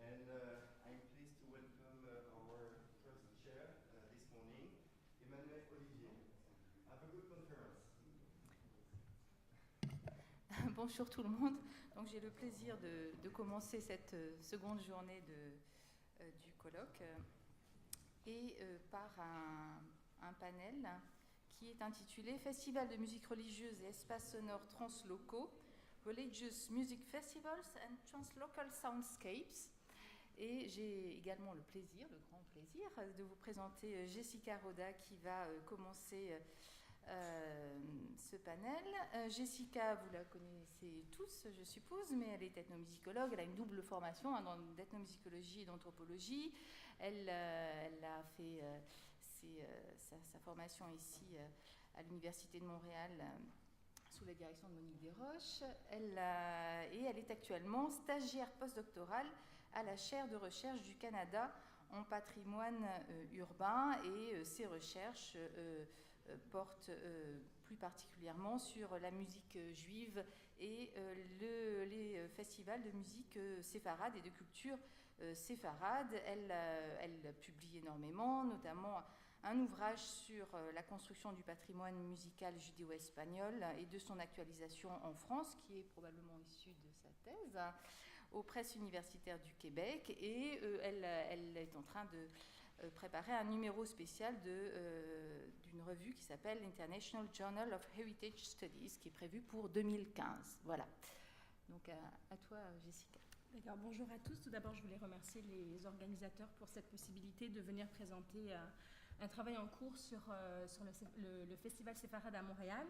And I'm pleased to welcome our first chair this morning, Emmanuel Olivier. Have a good conference. Bonjour tout le monde. Donc j'ai le plaisir de commencer cette seconde journée du colloque et par un panel qui est intitulé Festival de musique religieuse et espaces sonores translocaux, Religious Music Festivals and Translocal Soundscapes. Et j'ai également le grand plaisir, de vous présenter Jessica Roda qui va commencer ce panel. Jessica, vous la connaissez tous, je suppose, mais elle est ethnomusicologue. Elle a une double formation d'ethnomusicologie et d'anthropologie. Elle a fait sa formation ici à l'Université de Montréal sous la direction de Monique Desroches. Elle est actuellement stagiaire postdoctorale à la chaire de recherche du Canada en patrimoine urbain et ses recherches portent plus particulièrement sur la musique juive et les festivals de musique séfarade et de culture séfarade. Elle publie énormément, notamment un ouvrage sur la construction du patrimoine musical judéo-espagnol et de son actualisation en France, qui est probablement issu de sa thèse, aux presses universitaires du Québec. Et elle est en train de préparer un numéro spécial d'une revue qui s'appelle International Journal of Heritage Studies, qui est prévue pour 2015. Voilà. Donc à toi, Jessica. D'accord, bonjour à tous. Tout d'abord, je voulais remercier les organisateurs pour cette possibilité de venir présenter un travail en cours sur le Festival Séfarade à Montréal.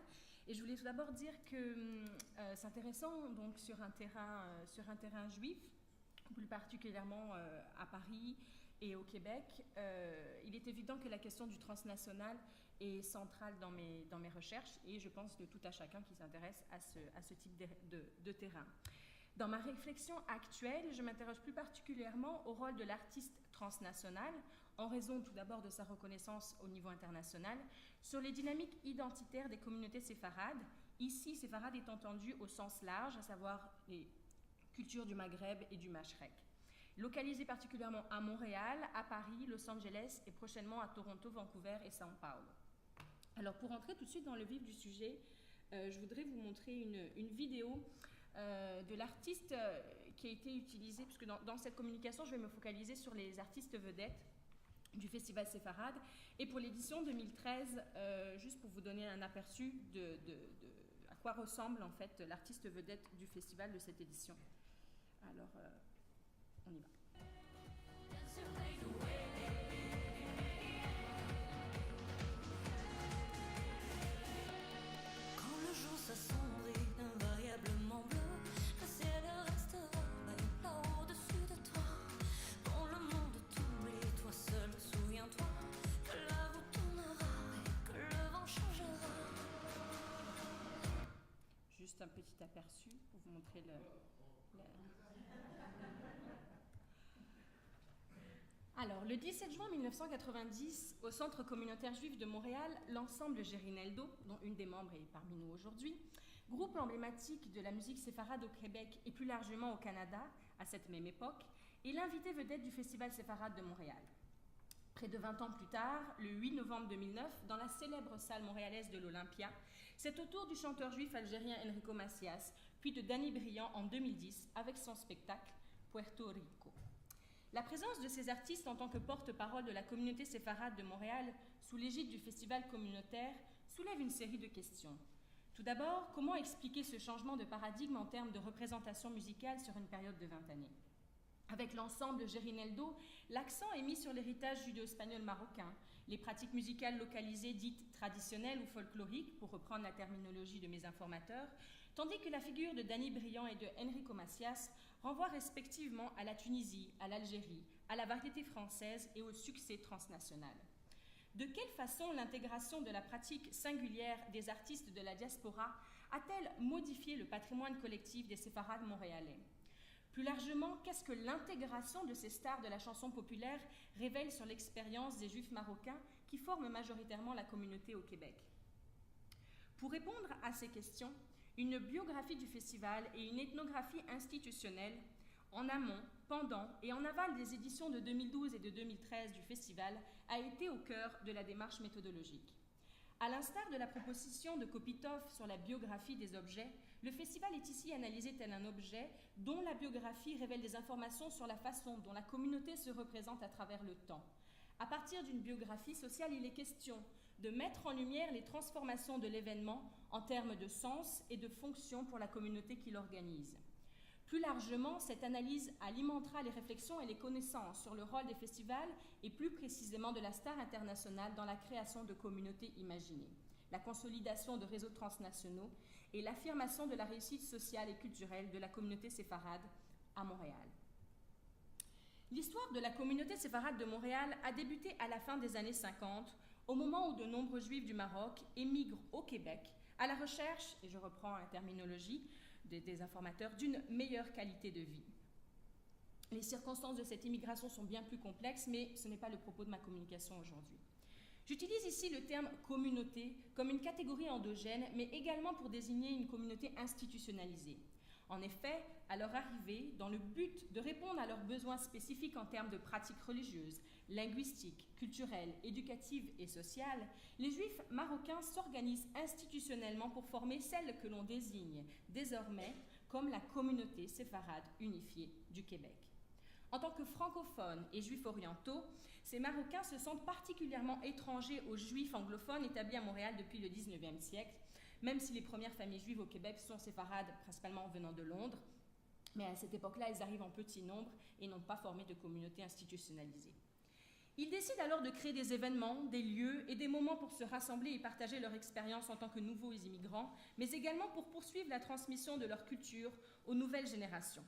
Et je voulais tout d'abord dire que c'est intéressant, donc sur un terrain juif, plus particulièrement à Paris et au Québec. Il est évident que la question du transnational est centrale dans mes recherches et je pense de tout à chacun qui s'intéresse à ce type de terrain. Dans ma réflexion actuelle, je m'interroge plus particulièrement au rôle de l'artiste transnational, en raison tout d'abord de sa reconnaissance au niveau international, sur les dynamiques identitaires des communautés séfarades. Ici, séfarade est entendu au sens large, à savoir les cultures du Maghreb et du Mashrek. Localisées particulièrement à Montréal, à Paris, Los Angeles et prochainement à Toronto, Vancouver et São Paulo. Alors pour entrer tout de suite dans le vif du sujet, je voudrais vous montrer une vidéo de l'artiste qui a été utilisée, puisque dans cette communication, je vais me focaliser sur les artistes vedettes du Festival Séfarade. Et pour l'édition 2013, juste pour vous donner un aperçu de à quoi ressemble en fait l'artiste vedette du festival de cette édition. Alors, on y va. Quand le jour s'assombrit invariablement bleu, le ciel restera là au-dessus de toi. Quand le monde t'oublie, toi seul, souviens-toi que la route tournera et que le vent changera. Juste un petit aperçu pour vous montrer Alors, le 17 juin 1990, au Centre communautaire juif de Montréal, l'ensemble Gerineldo, dont une des membres est parmi nous aujourd'hui, groupe emblématique de la musique séfarade au Québec et plus largement au Canada, à cette même époque, est l'invité vedette du Festival séfarade de Montréal. Près de 20 ans plus tard, le 8 novembre 2009, dans la célèbre salle montréalaise de l'Olympia, c'est au tour du chanteur juif algérien Enrico Macias, puis de Danny Briand en 2010, avec son spectacle Puerto Rico. La présence de ces artistes en tant que porte-parole de la communauté séfarade de Montréal sous l'égide du festival communautaire soulève une série de questions. Tout d'abord, comment expliquer ce changement de paradigme en termes de représentation musicale sur une période de 20 années ? Avec l'ensemble Gerineldo, l'accent est mis sur l'héritage judéo-espagnol marocain, les pratiques musicales localisées dites traditionnelles ou folkloriques, pour reprendre la terminologie de mes informateurs, tandis que la figure de Danny Briand et de Enrico Macias renvoie respectivement à la Tunisie, à l'Algérie, à la variété française et au succès transnational. De quelle façon l'intégration de la pratique singulière des artistes de la diaspora a-t-elle modifié le patrimoine collectif des séfarades montréalais ? Plus largement, qu'est-ce que l'intégration de ces stars de la chanson populaire révèle sur l'expérience des Juifs marocains qui forment majoritairement la communauté au Québec ? Pour répondre à ces questions, une biographie du festival et une ethnographie institutionnelle, en amont pendant et en aval des éditions de 2012 et de 2013 du festival a été au cœur de la démarche méthodologique. À l'instar de la proposition de Kopitov sur la biographie des objets, le festival est ici analysé tel un objet dont la biographie révèle des informations sur la façon dont la communauté se représente à travers le temps. À partir d'une biographie sociale, il est question de mettre en lumière les transformations de l'événement en termes de sens et de fonction pour la communauté qui l'organise. Plus largement, cette analyse alimentera les réflexions et les connaissances sur le rôle des festivals et plus précisément de la star internationale dans la création de communautés imaginées, la consolidation de réseaux transnationaux et l'affirmation de la réussite sociale et culturelle de la communauté séfarade à Montréal. L'histoire de la communauté séfarade de Montréal a débuté à la fin des années 50, au moment où de nombreux juifs du Maroc émigrent au Québec à la recherche, et je reprends la terminologie des informateurs, d'une meilleure qualité de vie. Les circonstances de cette immigration sont bien plus complexes, mais ce n'est pas le propos de ma communication aujourd'hui. J'utilise ici le terme communauté comme une catégorie endogène, mais également pour désigner une communauté institutionnalisée. En effet, à leur arrivée, dans le but de répondre à leurs besoins spécifiques en termes de pratiques religieuses, linguistiques, culturelles, éducatives et sociales, les Juifs marocains s'organisent institutionnellement pour former celle que l'on désigne désormais comme la communauté séfarade unifiée du Québec. En tant que francophones et Juifs orientaux, ces Marocains se sentent particulièrement étrangers aux Juifs anglophones établis à Montréal depuis le XIXe siècle, même si les premières familles juives au Québec sont séfarades, principalement venant de Londres. Mais à cette époque-là, elles arrivent en petit nombre et n'ont pas formé de communauté institutionnalisée. Ils décident alors de créer des événements, des lieux et des moments pour se rassembler et partager leur expérience en tant que nouveaux immigrants, mais également pour poursuivre la transmission de leur culture aux nouvelles générations.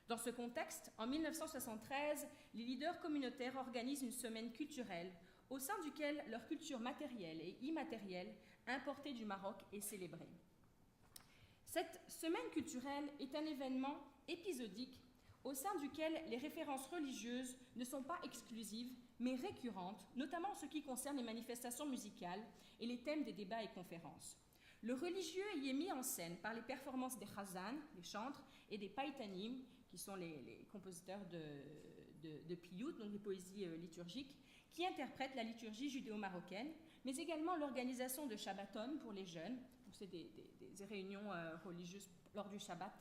Dans ce contexte, en 1973, les leaders communautaires organisent une semaine culturelle au sein duquel leur culture matérielle et immatérielle importée du Maroc est célébrée. Cette semaine culturelle est un événement épisodique au sein duquel les références religieuses ne sont pas exclusives, mais récurrentes, notamment en ce qui concerne les manifestations musicales et les thèmes des débats et conférences. Le religieux y est mis en scène par les performances des chazan, les chantres, et des païtanim, qui sont les compositeurs de piyut, donc des poésies liturgiques, qui interprètent la liturgie judéo-marocaine, mais également l'organisation de Shabbaton pour les jeunes, c'est des réunions religieuses lors du Shabbat,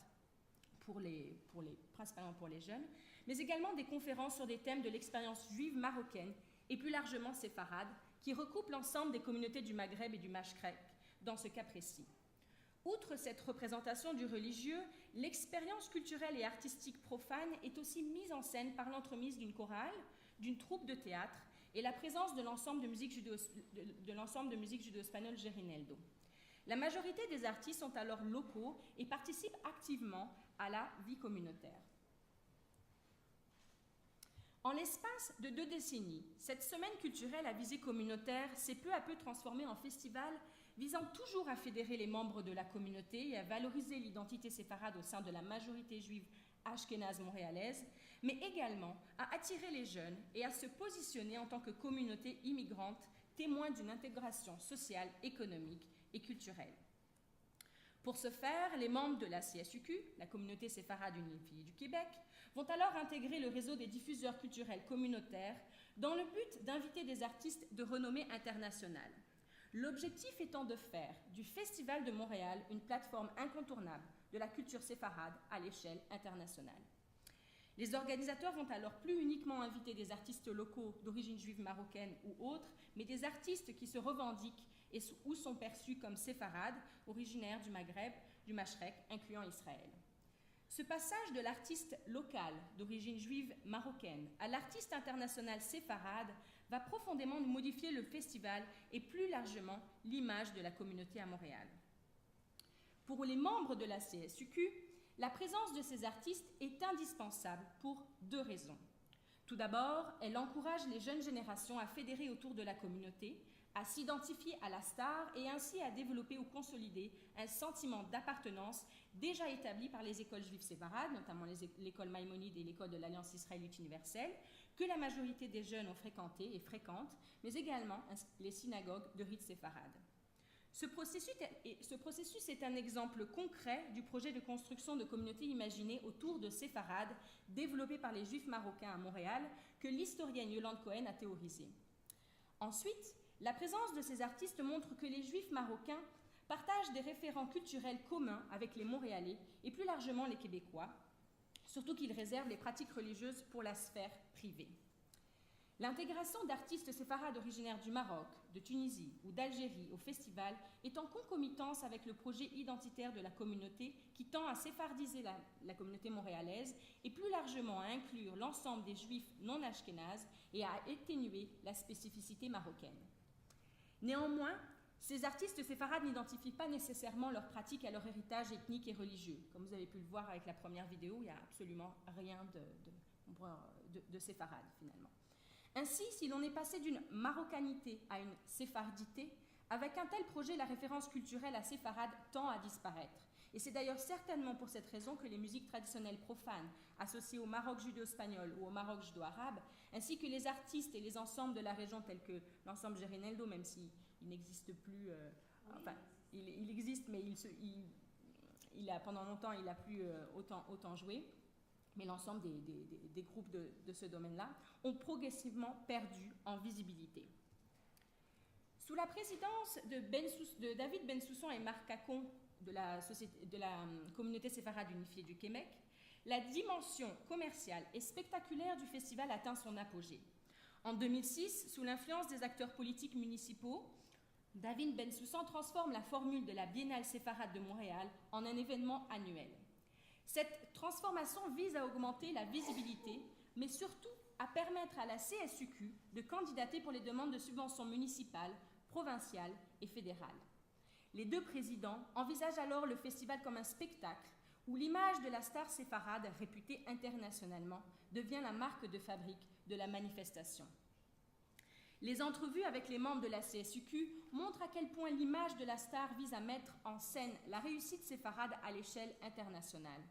principalement pour les jeunes, mais également des conférences sur des thèmes de l'expérience juive marocaine et plus largement séfarade, qui recoupent l'ensemble des communautés du Maghreb et du Mashrek dans ce cas précis. Outre cette représentation du religieux, l'expérience culturelle et artistique profane est aussi mise en scène par l'entremise d'une chorale, d'une troupe de théâtre et la présence de l'ensemble de musique judéo-espagnole Gerineldo. La majorité des artistes sont alors locaux et participent activement à la vie communautaire. En l'espace de 2 décennies, cette semaine culturelle à visée communautaire s'est peu à peu transformée en festival visant toujours à fédérer les membres de la communauté et à valoriser l'identité séfarade au sein de la majorité juive ashkénaze montréalaise, mais également à attirer les jeunes et à se positionner en tant que communauté immigrante, témoin d'une intégration sociale, économique et culturelle. Pour ce faire, les membres de la CSUQ, la communauté séfarade unifiée du Québec, vont alors intégrer le réseau des diffuseurs culturels communautaires dans le but d'inviter des artistes de renommée internationale. L'objectif étant de faire du Festival de Montréal une plateforme incontournable de la culture séfarade à l'échelle internationale. Les organisateurs vont alors plus uniquement inviter des artistes locaux d'origine juive marocaine ou autres, mais des artistes qui se revendiquent ou sont perçus comme séfarades, originaires du Maghreb, du Mashrek, incluant Israël. Ce passage de l'artiste local d'origine juive marocaine à l'artiste international séfarade va profondément modifier le festival et plus largement l'image de la communauté à Montréal. Pour les membres de la CSUQ, la présence de ces artistes est indispensable pour 2 raisons. Tout d'abord, elle encourage les jeunes générations à fédérer autour de la communauté, à s'identifier à la star et ainsi à développer ou consolider un sentiment d'appartenance déjà établi par les écoles juives séfarades, notamment l'école Maïmonide et l'école de l'Alliance israélite universelle, que la majorité des jeunes ont fréquenté et fréquentent, mais également les synagogues de rite séfarade. Ce processus est un exemple concret du projet de construction de communautés imaginées autour de séfarades développé par les Juifs marocains à Montréal que l'historienne Yolande Cohen a théorisé. Ensuite, la présence de ces artistes montre que les Juifs marocains partagent des référents culturels communs avec les Montréalais et plus largement les Québécois, surtout qu'ils réservent les pratiques religieuses pour la sphère privée. L'intégration d'artistes séfarades originaires du Maroc, de Tunisie ou d'Algérie au festival est en concomitance avec le projet identitaire de la communauté qui tend à séfardiser la communauté montréalaise et plus largement à inclure l'ensemble des Juifs non ashkénazes et à atténuer la spécificité marocaine. Néanmoins, ces artistes séfarades n'identifient pas nécessairement leurs pratiques à leur héritage ethnique et religieux. Comme vous avez pu le voir avec la première vidéo, il n'y a absolument rien de séfarade finalement. Ainsi, si l'on est passé d'une marocanité à une séfardité, avec un tel projet, la référence culturelle à séfarade tend à disparaître. Et c'est d'ailleurs certainement pour cette raison que les musiques traditionnelles profanes associées au Maroc judéo-espagnol ou au Maroc judo-arabe, ainsi que les artistes et les ensembles de la région tels que l'ensemble Gerineldo, même s'il n'existe plus, il existe, mais pendant longtemps il n'a plus autant joué, mais l'ensemble des groupes de ce domaine-là ont progressivement perdu en visibilité. Sous la présidence de David Bensoussan et Marc Cacon de la communauté séfarade unifiée du Québec, la dimension commerciale et spectaculaire du festival atteint son apogée. En 2006, sous l'influence des acteurs politiques municipaux, David Bensoussan transforme la formule de la Biennale séfarade de Montréal en un événement annuel. Cette transformation vise à augmenter la visibilité, mais surtout à permettre à la CSUQ de candidater pour les demandes de subventions municipales, provinciales et fédérales. Les deux présidents envisagent alors le festival comme un spectacle où l'image de la star séfarade, réputée internationalement, devient la marque de fabrique de la manifestation. Les entrevues avec les membres de la CSUQ montrent à quel point l'image de la star vise à mettre en scène la réussite séfarade à l'échelle internationale.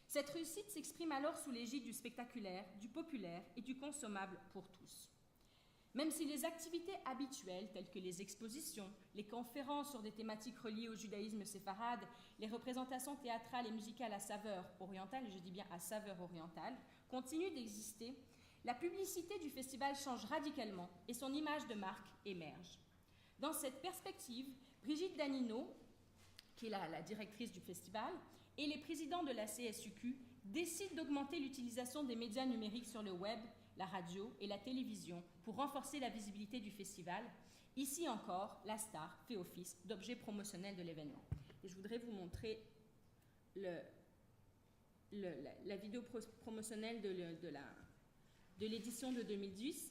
Cette réussite s'exprime alors sous l'égide du spectaculaire, du populaire et du consommable pour tous. Même si les activités habituelles, telles que les expositions, les conférences sur des thématiques reliées au judaïsme séfarade, les représentations théâtrales et musicales à saveur orientale, je dis bien à saveur orientale, continuent d'exister, la publicité du festival change radicalement et son image de marque émerge. Dans cette perspective, Brigitte Danino, qui est la directrice du festival, et les présidents de la CSUQ décident d'augmenter l'utilisation des médias numériques sur le web, la radio et la télévision pour renforcer la visibilité du festival. Ici encore, la star fait office d'objet promotionnel de l'événement. Et je voudrais vous montrer la vidéo promotionnelle de l'édition de 2010.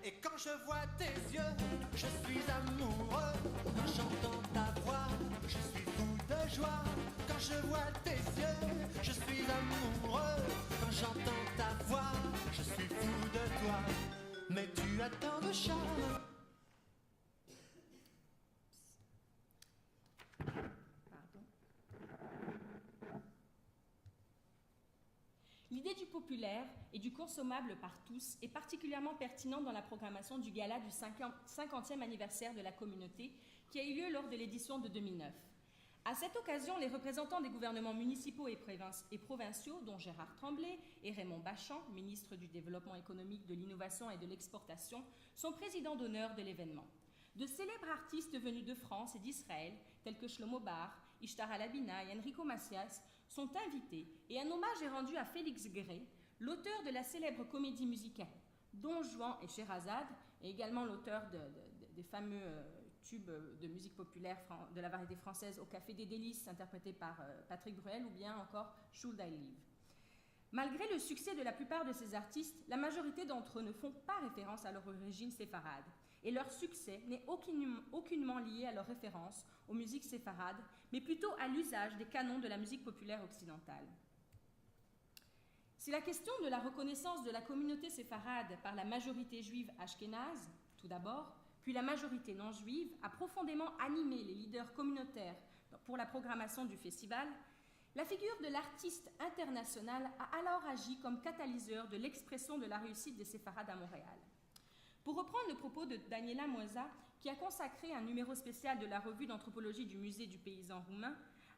Et quand je vois tes yeux, je suis amoureux. Quand j'entends ta voix, je suis fou de joie. Quand je vois tes yeux, je suis amoureux. Quand j'entends ta voix, je suis fou de toi. Mais tu as tant de charme. L'idée du populaire et du consommable par tous est particulièrement pertinente dans la programmation du gala du 50e anniversaire de la communauté qui a eu lieu lors de l'édition de 2009. À cette occasion, les représentants des gouvernements municipaux et provinciaux, dont Gérard Tremblay et Raymond Bachand, ministre du Développement économique, de l'innovation et de l'exportation, sont présidents d'honneur de l'événement. De célèbres artistes venus de France et d'Israël, tels que Shlomo Bar, Ishtar Alabina et Enrico Macias, sont invités et un hommage est rendu à Félix Gray, l'auteur de la célèbre comédie musicale Don Juan et Sherazade, et également l'auteur des fameux tubes de musique populaire de la variété française Au Café des Délices, interprété par Patrick Bruel, ou bien encore Should I Live. Malgré le succès de la plupart de ces artistes, la majorité d'entre eux ne font pas référence à leur origine séfarade, et leur succès n'est aucunement lié à leur référence aux musiques séfarades, mais plutôt à l'usage des canons de la musique populaire occidentale. Si la question de la reconnaissance de la communauté séfarade par la majorité juive ashkénaze, tout d'abord, puis la majorité non juive, a profondément animé les leaders communautaires pour la programmation du festival, la figure de l'artiste international a alors agi comme catalyseur de l'expression de la réussite des séfarades à Montréal. Pour reprendre le propos de Daniela Moza, qui a consacré un numéro spécial de la revue d'anthropologie du Musée du paysan roumain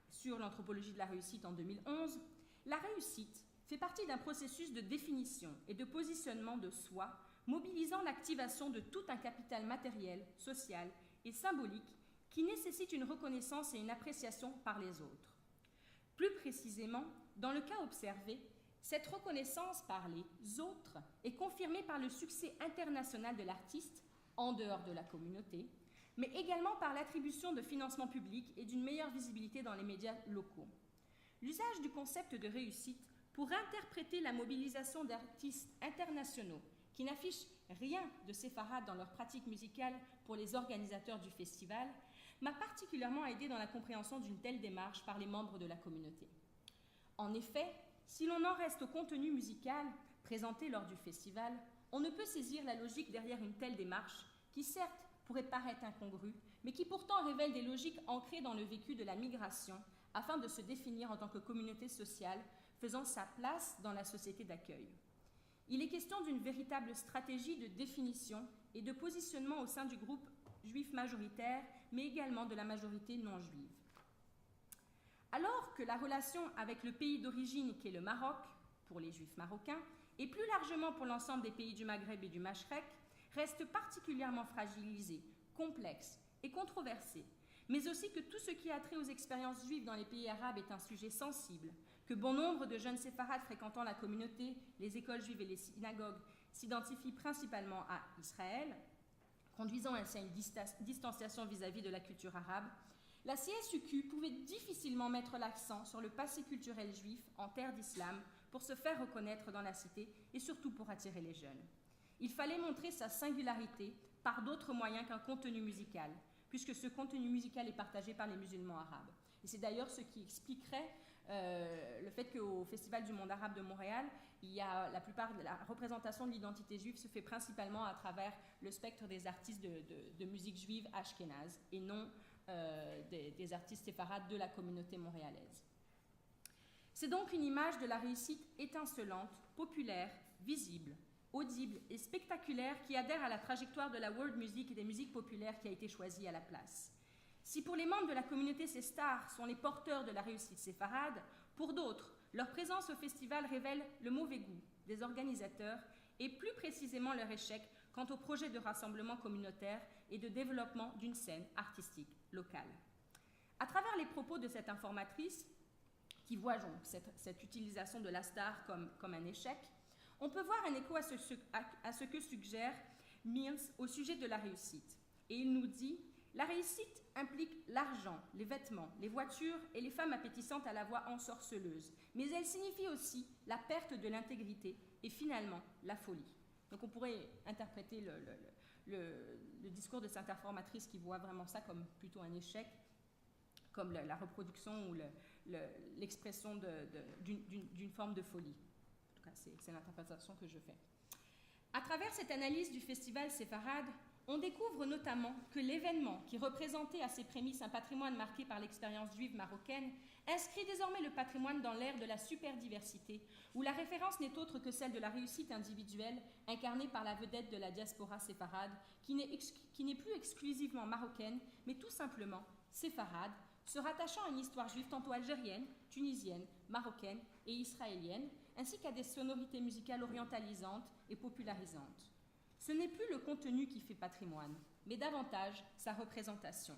sur l'anthropologie de la réussite en 2011, la réussite fait partie d'un processus de définition et de positionnement de soi, mobilisant l'activation de tout un capital matériel, social et symbolique qui nécessite une reconnaissance et une appréciation par les autres. Plus précisément, dans le cas observé, cette reconnaissance par les autres est confirmée par le succès international de l'artiste, en dehors de la communauté, mais également par l'attribution de financements publics et d'une meilleure visibilité dans les médias locaux. L'usage du concept de réussite pour interpréter la mobilisation d'artistes internationaux qui n'affichent rien de séfarade dans leur pratique musicale pour les organisateurs du festival m'a particulièrement aidé dans la compréhension d'une telle démarche par les membres de la communauté. En effet, si l'on en reste au contenu musical présenté lors du festival, on ne peut saisir la logique derrière une telle démarche qui, certes, pourrait paraître incongrue, mais qui pourtant révèle des logiques ancrées dans le vécu de la migration afin de se définir en tant que communauté sociale faisant sa place dans la société d'accueil. Il est question d'une véritable stratégie de définition et de positionnement au sein du groupe juif majoritaire, mais également de la majorité non juive. Alors que la relation avec le pays d'origine qu'est le Maroc, pour les juifs marocains, et plus largement pour l'ensemble des pays du Maghreb et du Mashrek, reste particulièrement fragilisée, complexe et controversée, mais aussi que tout ce qui a trait aux expériences juives dans les pays arabes est un sujet sensible, que bon nombre de jeunes séfarades fréquentant la communauté, les écoles juives et les synagogues s'identifient principalement à Israël, conduisant ainsi à une distanciation vis-à-vis de la culture arabe, la CSUQ pouvait difficilement mettre l'accent sur le passé culturel juif en terre d'islam pour se faire reconnaître dans la cité et surtout pour attirer les jeunes. Il fallait montrer sa singularité par d'autres moyens qu'un contenu musical, puisque ce contenu musical est partagé par les musulmans arabes. Et c'est d'ailleurs ce qui expliquerait le fait qu'au Festival du monde arabe de Montréal, la plupart de la représentation de l'identité juive se fait principalement à travers le spectre des artistes de musique juive ashkénaze et non des artistes séfarades de la communauté montréalaise. C'est donc une image de la réussite étincelante, populaire, visible, audible et spectaculaire qui adhère à la trajectoire de la world music et des musiques populaires qui a été choisie à la place. Si pour les membres de la communauté ces stars sont les porteurs de la réussite séfarade, pour d'autres, leur présence au festival révèle le mauvais goût des organisateurs et plus précisément leur échec quant au projet de rassemblement communautaire et de développement d'une scène artistique locale. À travers les propos de cette informatrice, qui voit donc cette utilisation de la star comme un échec, on peut voir un écho à ce que suggère Mills au sujet de la réussite. Et il nous dit « La réussite implique l'argent, les vêtements, les voitures et les femmes appétissantes à la voix ensorceleuse, mais elle signifie aussi la perte de l'intégrité et finalement la folie. » Donc on pourrait interpréter le discours de cette informatrice qui voit vraiment ça comme plutôt un échec, comme la reproduction ou l'expression d'une forme de folie. En tout cas, c'est l'interprétation que je fais. À travers cette analyse du festival séfarade, on découvre notamment que l'événement, qui représentait à ses prémices un patrimoine marqué par l'expérience juive marocaine, inscrit désormais le patrimoine dans l'ère de la superdiversité, où la référence n'est autre que celle de la réussite individuelle incarnée par la vedette de la diaspora séfarade, qui n'est plus exclusivement marocaine, mais tout simplement séfarade, se rattachant à une histoire juive tantôt algérienne, tunisienne, marocaine et israélienne, ainsi qu'à des sonorités musicales orientalisantes et popularisantes. Ce n'est plus le contenu qui fait patrimoine, mais davantage sa représentation.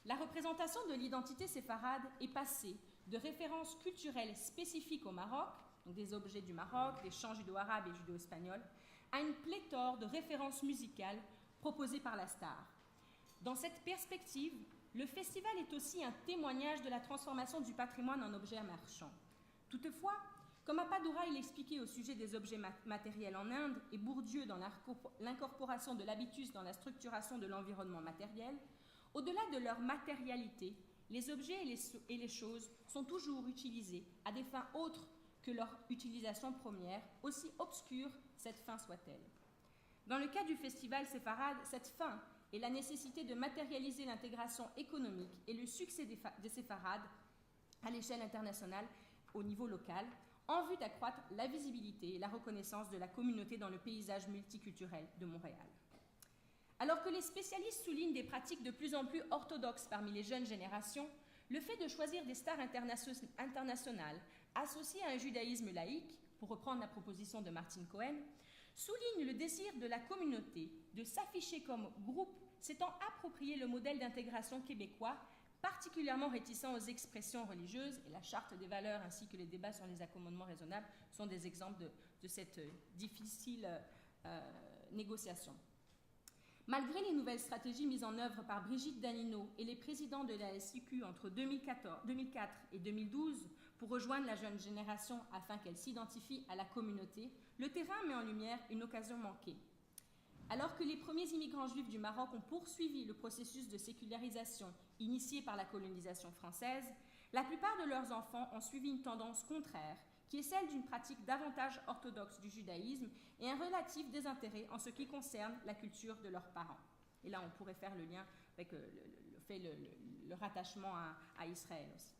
La représentation de l'identité séfarade est passée de références culturelles spécifiques au Maroc, donc des objets du Maroc, des chants judo-arabes et judo-espagnols, à une pléthore de références musicales proposées par la star. Dans cette perspective, le festival est aussi un témoignage de la transformation du patrimoine en objet marchand. Toutefois, comme Appadoura l'expliquait au sujet des objets matériels en Inde et Bourdieu dans l'incorporation de l'habitus dans la structuration de l'environnement matériel, au-delà de leur matérialité, les objets et les choses sont toujours utilisés à des fins autres que leur utilisation première, aussi obscure cette fin soit-elle. Dans le cas du festival séfarade, cette fin et la nécessité de matérialiser l'intégration économique et le succès des séfarades à l'échelle internationale au niveau local en vue d'accroître la visibilité et la reconnaissance de la communauté dans le paysage multiculturel de Montréal. Alors que les spécialistes soulignent des pratiques de plus en plus orthodoxes parmi les jeunes générations, le fait de choisir des stars internationales associées à un judaïsme laïque, pour reprendre la proposition de Martin Cohen, souligne le désir de la communauté de s'afficher comme groupe s'étant approprié le modèle d'intégration québécois, particulièrement réticent aux expressions religieuses, et la charte des valeurs ainsi que les débats sur les accommodements raisonnables sont des exemples de cette difficile négociation. Malgré les nouvelles stratégies mises en œuvre par Brigitte Danino et les présidents de la SIQ entre 2004 et 2012 pour rejoindre la jeune génération afin qu'elle s'identifie à la communauté, le terrain met en lumière une occasion manquée. Alors que les premiers immigrants juifs du Maroc ont poursuivi le processus de sécularisation initié par la colonisation française, la plupart de leurs enfants ont suivi une tendance contraire, qui est celle d'une pratique davantage orthodoxe du judaïsme et un relatif désintérêt en ce qui concerne la culture de leurs parents. Et là, on pourrait faire le lien avec le rattachement à Israël aussi.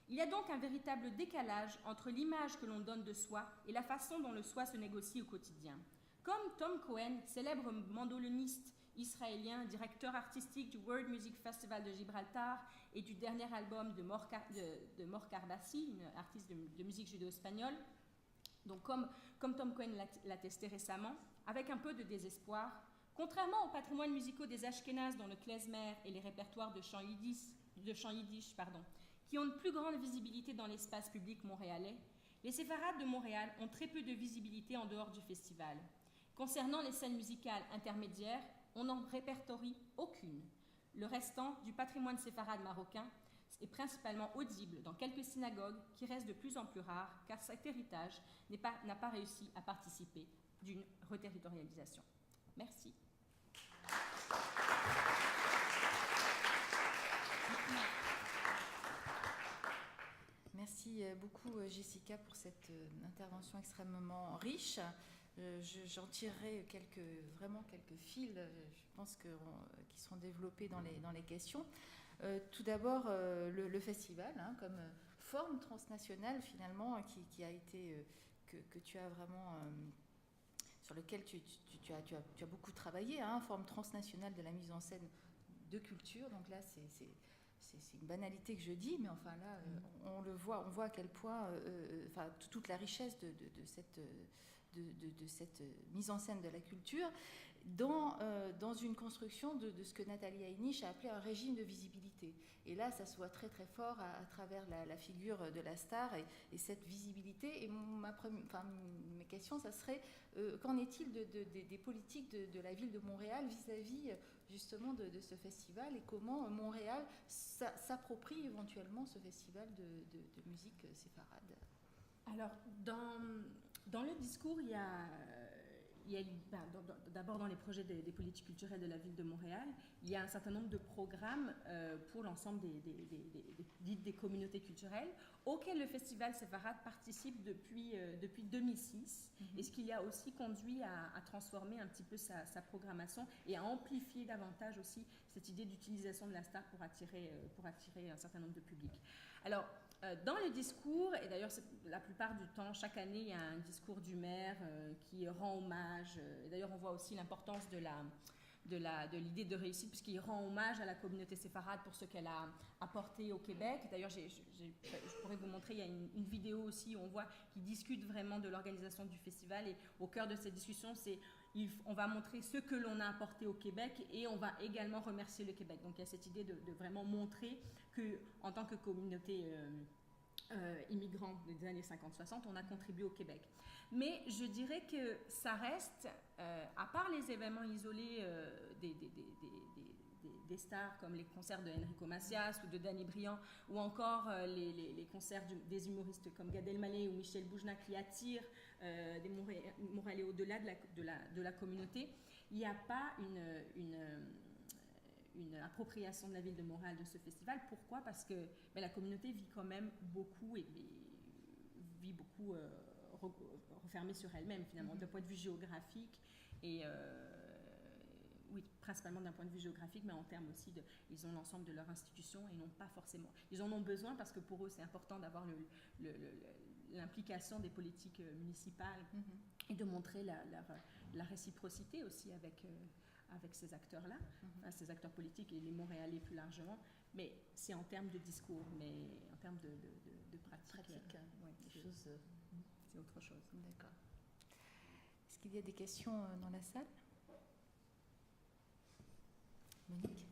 Il y a donc un véritable décalage entre l'image que l'on donne de soi et la façon dont le soi se négocie au quotidien. Comme Tom Cohen, célèbre mandoloniste israélien, directeur artistique du World Music Festival de Gibraltar et du dernier album de Mor Kardassi, une artiste de musique judéo-espagnole, donc comme Tom Cohen l'a testé récemment, avec un peu de désespoir, contrairement aux patrimoines musicaux des Ashkénazes dont le klezmer et les répertoires de chants yiddish, qui ont une plus grande visibilité dans l'espace public montréalais, les séfarades de Montréal ont très peu de visibilité en dehors du festival. Concernant les scènes musicales intermédiaires, on n'en répertorie aucune. Le restant du patrimoine séfarade marocain est principalement audible dans quelques synagogues qui restent de plus en plus rares car cet héritage n'a pas réussi à participer d'une reterritorialisation. Merci. Merci beaucoup Jessica pour cette intervention extrêmement riche. J'en tirerai quelques fils, je pense qui seront développés dans les questions. Tout d'abord, le festival, comme forme transnationale finalement, qui a été que tu as vraiment sur lequel tu as beaucoup travaillé, forme transnationale de la mise en scène de culture. Donc là, c'est une banalité que je dis, mais enfin là, on voit à quel point, toute la richesse de cette mise en scène de la culture dans une construction de ce que Nathalie Heinisch a appelé un régime de visibilité. Et là, ça se voit très très fort à travers la figure de la star et cette visibilité. Et mes questions, ça serait, qu'en est-il des politiques de la ville de Montréal vis-à-vis justement de ce festival, et comment Montréal s'approprie éventuellement ce festival de musique séfarade? Alors, dans le discours, il y a d'abord dans les projets des politiques culturelles de la ville de Montréal, il y a un certain nombre de programmes pour l'ensemble des communautés culturelles auxquels le festival séfarade participe depuis 2006, et ce qui a aussi conduit à transformer un petit peu sa programmation et à amplifier davantage aussi cette idée d'utilisation de la star pour attirer un certain nombre de publics. Alors, dans le discours, et d'ailleurs la plupart du temps, chaque année, il y a un discours du maire qui rend hommage. D'ailleurs, on voit aussi l'importance de l'idée de réussite, puisqu'il rend hommage à la communauté séfarade pour ce qu'elle a apporté au Québec. D'ailleurs, je pourrais vous montrer, il y a une vidéo aussi où on voit qu'ils discutent vraiment de l'organisation du festival, et au cœur de cette discussion, on va montrer ce que l'on a apporté au Québec et on va également remercier le Québec. Donc il y a cette idée de vraiment montrer qu'en tant que communauté immigrante des années 50-60, on a contribué au Québec. Mais je dirais que ça reste, à part les événements isolés des stars comme les concerts de Enrico Macias ou de Danny Briand, ou encore les concerts des humoristes comme Gad Elmaleh ou Michel Boujna qui attirent des Montréalais au-delà de la communauté, il n'y a pas une appropriation de la ville de Montréal de ce festival. Pourquoi? Parce que la communauté vit quand même beaucoup vit beaucoup refermée sur elle-même finalement, d'un point de vue géographique et oui, principalement d'un point de vue géographique, mais en termes aussi ils ont l'ensemble de leur institution et n'ont pas forcément. Ils en ont besoin parce que pour eux, c'est important d'avoir l'implication des politiques municipales et de montrer la réciprocité aussi avec ces acteurs-là, enfin, ces acteurs politiques et les Montréalais plus largement. Mais c'est en termes de discours, mais en termes de pratique. Ouais, c'est autre chose. D'accord. Est-ce qu'il y a des questions dans la salle? Monique?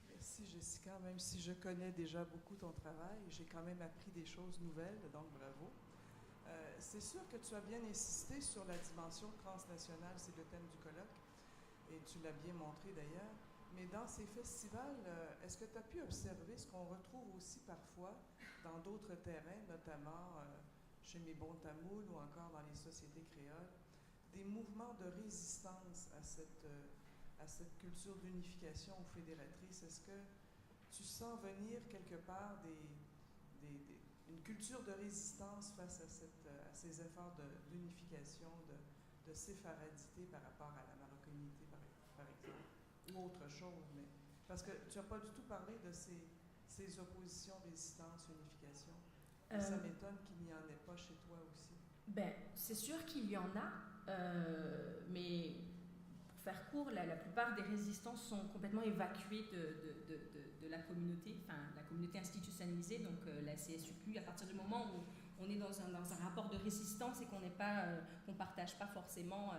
Merci Jessica, même si je connais déjà beaucoup ton travail, j'ai quand même appris des choses nouvelles, donc bravo. C'est sûr que tu as bien insisté sur la dimension transnationale, c'est le thème du colloque, et tu l'as bien montré d'ailleurs. Mais dans ces festivals, est-ce que tu as pu observer ce qu'on retrouve aussi parfois dans d'autres terrains, notamment chez mes bons Tamouls ou encore dans les sociétés créoles, des mouvements de résistance à cette culture d'unification ou fédératrice? Est-ce que tu sens venir quelque part une culture de résistance face à ces efforts d'unification, de séfaradité par rapport à la marocanité, par exemple, ou autre chose? Mais, parce que tu n'as pas du tout parlé de ces oppositions, résistance, unification. Ça m'étonne qu'il n'y en ait pas chez toi aussi. Ben, c'est sûr qu'il y en a, mais pour faire court, la plupart des résistants sont complètement évacués de la communauté, enfin la communauté institutionnalisée, donc la CSUQ. À partir du moment où on est dans un rapport de résistance et qu'on ne partage pas forcément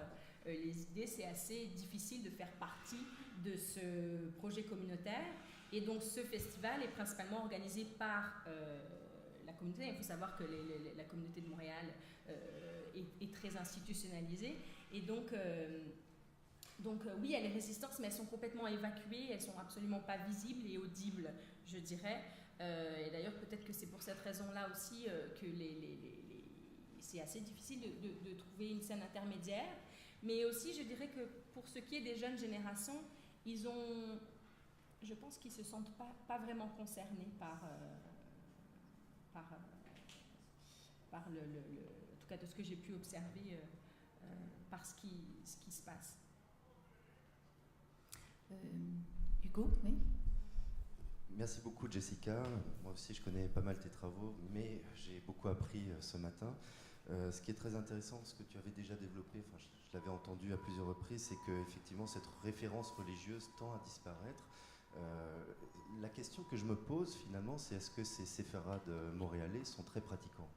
les idées, c'est assez difficile de faire partie de ce projet communautaire. Et donc ce festival est principalement organisé par la communauté. Il faut savoir que la communauté de Montréal est très institutionnalisée. Et donc oui, il y a les résistances, mais elles sont complètement évacuées, elles ne sont absolument pas visibles et audibles, je dirais. Et d'ailleurs, peut-être que c'est pour cette raison-là aussi que c'est assez difficile de trouver une scène intermédiaire. Mais aussi, je dirais que pour ce qui est des jeunes générations, je pense qu'ils ne se sentent pas vraiment concernés par en tout cas de ce que j'ai pu observer, par ce qui se passe. Hugo, oui. Merci beaucoup Jessica. Moi aussi je connais pas mal tes travaux, mais j'ai beaucoup appris ce matin. Ce qui est très intéressant, ce que tu avais déjà développé, enfin, je l'avais entendu à plusieurs reprises, c'est qu'effectivement cette référence religieuse tend à disparaître. La question que je me pose finalement, c'est est-ce que ces séfarades montréalais sont très pratiquants?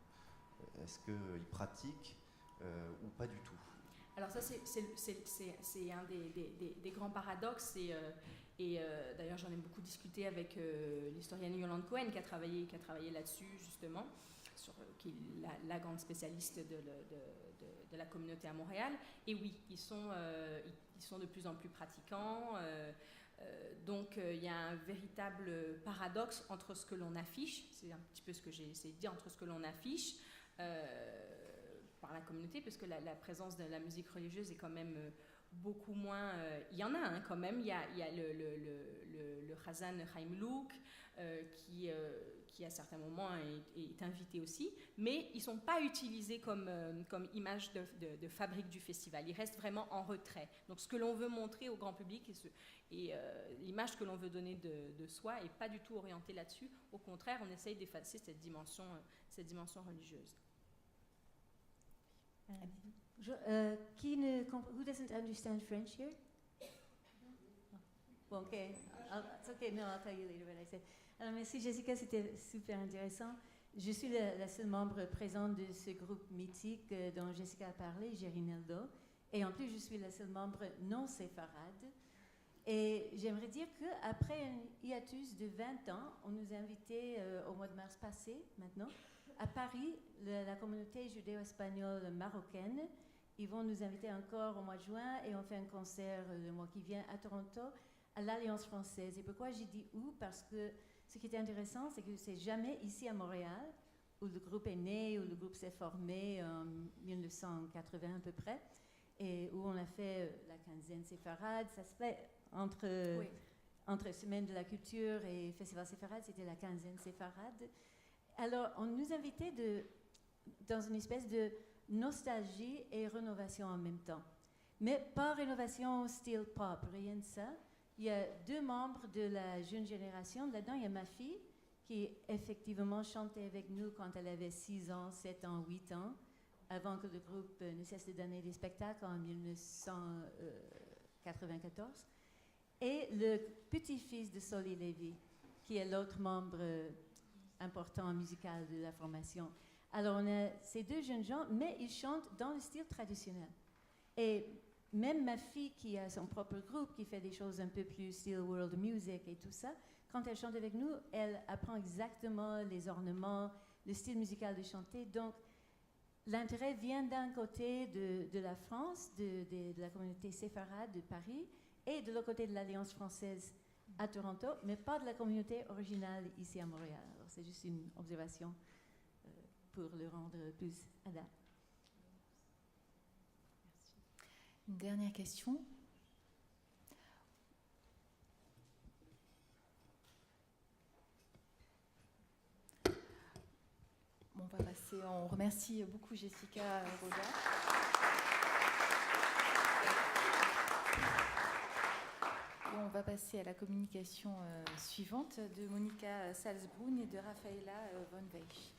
Est-ce qu'ils pratiquent ou pas du tout? Alors ça, c'est un des grands paradoxes, et d'ailleurs j'en ai beaucoup discuté avec l'historienne Yolande Cohen qui a travaillé là-dessus justement, qui est la grande spécialiste de la communauté à Montréal. Et oui, ils sont de plus en plus pratiquants. Donc il y a un véritable paradoxe entre ce que l'on affiche, c'est un petit peu ce que j'ai essayé de dire, entre ce que l'on affiche par la communauté, parce que la présence de la musique religieuse est quand même beaucoup moins... il y en a quand même, il y a le Khazan Chaim Louk qui à certains moments est invité aussi, mais ils ne sont pas utilisés comme image de fabrique du festival. Ils restent vraiment en retrait. Donc ce que l'on veut montrer au grand public et l'image que l'on veut donner de soi n'est pas du tout orientée là-dessus. Au contraire, on essaye d'effacer cette dimension religieuse. Who doesn't understand French here? Well, okay, it's okay. No, I'll tell you later what I said. Alors, merci Jessica, c'était super intéressant. Je suis la seule membre présente de ce groupe mythique dont Jessica a parlé, Gerineldo, et en plus je suis la seule membre non séfarade. Et j'aimerais dire qu'après un hiatus de 20 ans, on nous a invités au mois de mars passé, maintenant, à Paris, la communauté judéo-espagnole marocaine. Ils vont nous inviter encore au mois de juin et on fait un concert le mois qui vient à Toronto, à l'Alliance française. Et pourquoi j'ai dit où? Parce que ce qui était intéressant, c'est que c'est jamais ici à Montréal, où le groupe est né, où le groupe s'est formé en 1980 à peu près, et où on a fait la quinzaine séfarade. Ça se fait entre Semaine de la Culture et Festival séfarade, c'était la quinzaine séfarade. Alors, on nous invitait dans une espèce de nostalgie et rénovation en même temps. Mais pas rénovation style pop, rien de ça. Il y a 2 membres de la jeune génération. Là-dedans, il y a ma fille, qui effectivement chantait avec nous quand elle avait 6 ans, 7 ans, 8 ans, avant que le groupe ne cesse de donner des spectacles en 1994. Et le petit-fils de Solly Levy, qui est l'autre membre important musical de la formation. Alors, on a ces 2 jeunes gens, mais ils chantent dans le style traditionnel. Et même ma fille, qui a son propre groupe, qui fait des choses un peu plus style world music et tout ça, quand elle chante avec nous, elle apprend exactement les ornements, le style musical de chanter. Donc, l'intérêt vient d'un côté de la France, de la communauté séfarade de Paris, et de l'autre côté de l'Alliance française à Toronto, mais pas de la communauté originale ici à Montréal. Alors, c'est juste une observation pour le rendre plus adapté. Une dernière question. Bon, on va passer. On remercie beaucoup Jessica Roda. Et on va passer à la communication suivante de Monica Salzbrunn et de Rafaela von Weich.